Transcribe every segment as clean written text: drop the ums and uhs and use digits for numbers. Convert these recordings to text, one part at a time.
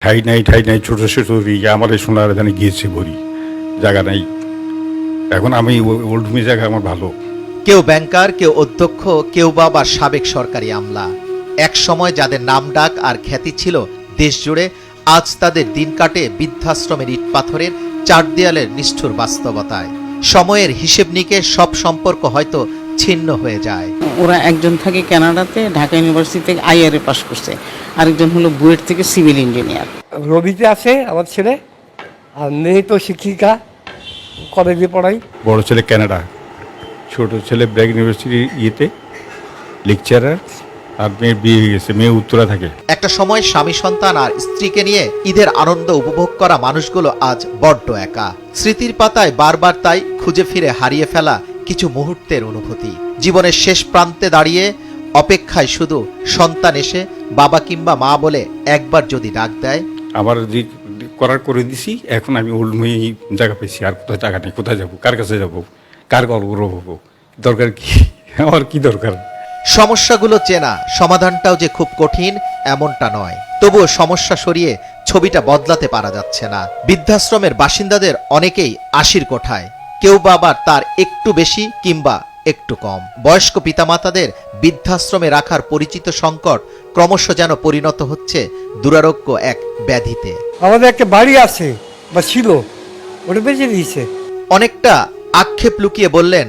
ঠাই নাই ছোট ছোট আমার সোনার এখানে গিয়েছে ভরি জায়গা নাই। এখন আমি ওল্ড হোমে জায়গা আমার ভালো। কেউ ব্যাংকার, কেউ অধ্যক্ষ, কেউ বা সাবেক সরকারি আমলা। এক সময় যাদের নাম ডাক আর খ্যাতি ছিল দেশ জুড়ে, আজ তাদের দিন কাটে বৃদ্ধাশ্রমের ইট পাথরের চার দেয়ালের নিষ্ঠুর বাস্তবতায়। সময়ের হিসেব নিকেশ সব সম্পর্ক হয়তো ছিন্ন হয়ে যায়। ওরা একজন থাকে কানাডাতে, ঢাকা ইউনিভার্সিটি থেকে আইআরএ পাস করছে, আরেকজন হলো বুয়েট থেকে সিভিল ইঞ্জিনিয়ার। রবিতে আছে আমার ছেলে, আর মেয়ে তো শিক্ষিকা, কলেজে পড়াই। বড় ছেলে কানাডা, ছোট ছেলে ব্র্যাক ইউনিভার্সিটি লেকচারার, আর মেয়ের বিয়ে হয়ে গেছে, মেয়ে উত্তরা থাকে। একটা সময় স্বামী সন্তান আর স্ত্রীকে নিয়ে ঈদের আনন্দ উপভোগ করা মানুষগুলো আজ বড্ড একা। স্মৃতির পাতায় বারবার তাই খুঁজে ফিরে হারিয়ে ফেলা কিছু মুহূর্তের অনুভূতি। জীবনের শেষ প্রান্তে দাঁড়িয়ে অপেক্ষায় শুধু সন্তান এসে বাবা কিংবা মা বলে একবার যদি ডাক দেয়। আমার যে করার করে দিছি, এখন আমি ওল্ড হোমে জায়গা পেয়েছি, আর কোথায় টাকা নেই, কোথায় যাবো, কার কাছে যাবো, কার গল্প হবো, দরকার কি, আমার কি দরকার। সমস্যাগুলো চেনা, সমাধানটাও যে খুব কঠিন এমনটা নয়। তবুও সমস্যা সরিয়ে ছবিটা বদলাতে পারা যাচ্ছে না। বৃদ্ধাশ্রমের বাসিন্দাদের অনেকেই ৮০-র কোঠায়, কেউ বা আবার তার একটু বেশি কিংবা একটু কম। বয়স্ক পিতামাতাদের বৃদ্ধাশ্রমে রাখার পরিচিত সংকট ক্রমশ যেন পরিণত হচ্ছে দুরারোগ্য এক ব্যাধিতে। আমাদের একটা বাড়ি আছে বা ছিল, ওটা বেঁচে দিয়েছে। অনেকটা আক্ষেপ লুকিয়ে বললেন,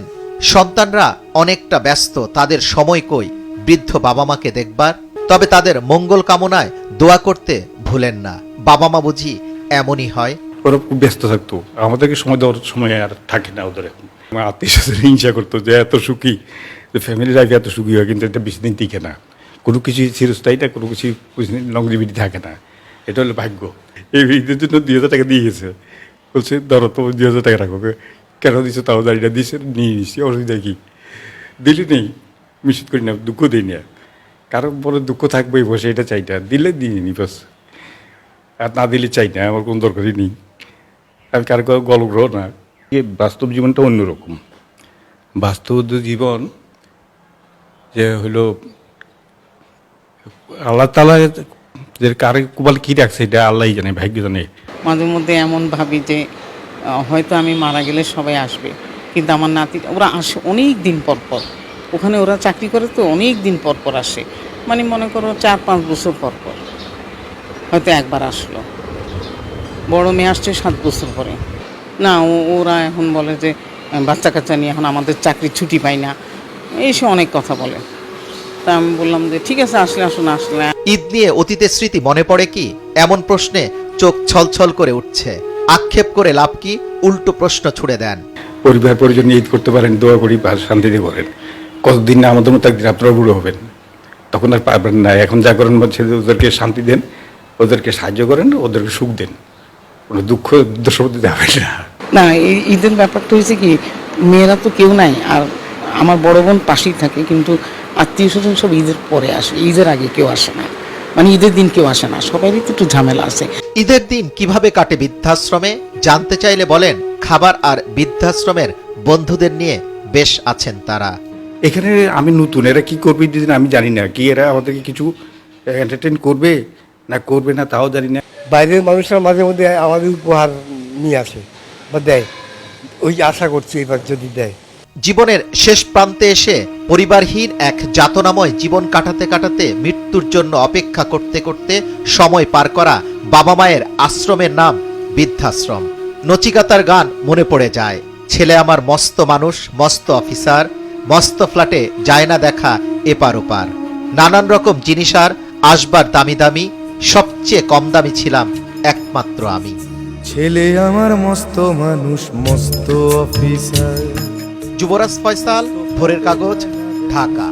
সন্তানরা অনেকটা ব্যস্ত, তাদের সময় কই বৃদ্ধ বাবা মাকে দেখবার। তবে তাদের মঙ্গল কামনায় দোয়া করতে ভুলেন না। বাবা মা বুঝি এমনই হয়। ওরা খুব ব্যস্ত থাকতো, আমাদেরকে সময় দেওয়ার সময় আর থাকে না ওদের। এখন আমার আত্মীয় স্বজন হিংসা করতো যে এত সুখী, যে ফ্যামিলি লাইফ এত সুখী হয়, কিন্তু এটা বেশি দিন টিকে না। কোনো কিছু চিরস্থায়ী না, কোনো কিছু লংজিভিটি থাকে না। এটা হলো ভাগ্য। এই ঈদের জন্য ২,০০০ টাকা দিয়ে গেছে, বলছে ধরো তো ২,০০০ টাকা রাখো। কেন দিচ্ছে তাও দাঁড়িয়ে দিয়েছে, নিয়ে নিচ্ছি, অসুবিধা কি। দিলি নেই, মিশিত করি না, দুঃখ দিই না। কারো বলে দুঃখ থাকবেই, বসে এটা চাই না, দিলে দিয়ে নি বাস, আর না দিলে চাই না, আমার কোনো দরকারই নেই। আমি কারো গল্পগ্রহ না। বাস্তব জীবনটা অন্যরকম। বাস্তব জীবন যে হলো আল্লাহ তাআলা যে কারে কুবাল কী রাখছে, এটা আল্লাহই জানে, ভাগ্য জানে। মাঝে মধ্যে এমন ভাবি যে হয়তো আমি মারা গেলে সবাই আসবে, কিন্তু আমার নাতি ওরা আসে অনেক দিন পর পর। ওখানে ওরা চাকরি করে তো অনেক দিন পর পর আসে, মানে মনে করো ৪-৫ বছর পর পর হয়তো একবার আসলো। বড় মেয়ে আসছে ৭ বছর পরে। না ওরা এখন বলে যে বাচ্চা কাচ্চা নিয়ে এখন আমাদের চাকরি ছুটি পাই না, এইসব অনেক কথা বলে। তা আমি বললাম যে ঠিক আছে, আসলে আসুন, আসলে। ঈদ নিয়ে অতীতের স্মৃতি মনে পড়ে কি? এমন প্রশ্নে চোখ ছলছল করে উঠছে। আক্ষেপ করে লাভ কি? উল্টো প্রশ্ন ছুড়ে দেন। পরিবার পরিজন ঈদ করতে পারেন, দোয়া করি, শান্তিতে করেন। কতদিন না আমাদের মতো একদিন আপনারা বুড়ো হবেন, তখন আর পারবেন না। এখন যা করেন বলছে, ওদেরকে শান্তি দেন, ওদেরকে সাহায্য করেন, ওদেরকে সুখ দেন, কোনো দুঃখ দোষবর্তী যাবে না। না, এই ঈদের ব্যাপারটা হয়েছে কি, মেয়েরা তো কেউ নাই, আর আমার বড় বোন পাশেই থাকে, কিন্তু আত্মীয় স্বজন সব ঈদের পরে আসে, ঈদের আগে কেউ আসে না, মানে ঈদের দিন কেউ আসে না, সবারই তো একটু ঝামেলা আছে। ঈদের দিন কিভাবে কাটে বৃদ্ধাশ্রমে জানতে চাইলে বলেন, খাবার আর বৃদ্ধাশ্রমের বন্ধুদের নিয়ে বেশ আছেন তারা। এখানে আমি নতুন, এরা কি করবে দিন আমি জানি না, কি এরা আমাদেরকে কিছু এন্টারটেইন করবে না করবে না তাও জানি না। বাইরের মানুষরা মাঝে মধ্যে আমাদের উপহার নিয়ে আসে বা দেয়, ওই আশা করছি এবার যদি দেয়। জীবনের শেষ প্রান্তে এসে পরিবারহীন এক যাতনাময় জীবন কাটাতে কাটাতে মৃত্যুর জন্য অপেক্ষা করতে করতে সময় পার করা বাবা মায়ের আশ্রমের নাম বৃদ্ধাশ্রম। নচিকাতার গান মনে পড়ে যায়, ছেলে আমার মস্ত মানুষ, মস্ত অফিসার, মস্ত ফ্ল্যাটে যায় না দেখা এপার ওপার। নানান রকম জিনিস আর আসবার দামি দামি, সবচেয়ে কম দামি ছিলাম একমাত্র আমি। ছেলে আমার মস্ত মানুষ, মস্ত অফিসার। যুবরাজ ফয়সাল, ভোরের কাগজ, ঢাকা।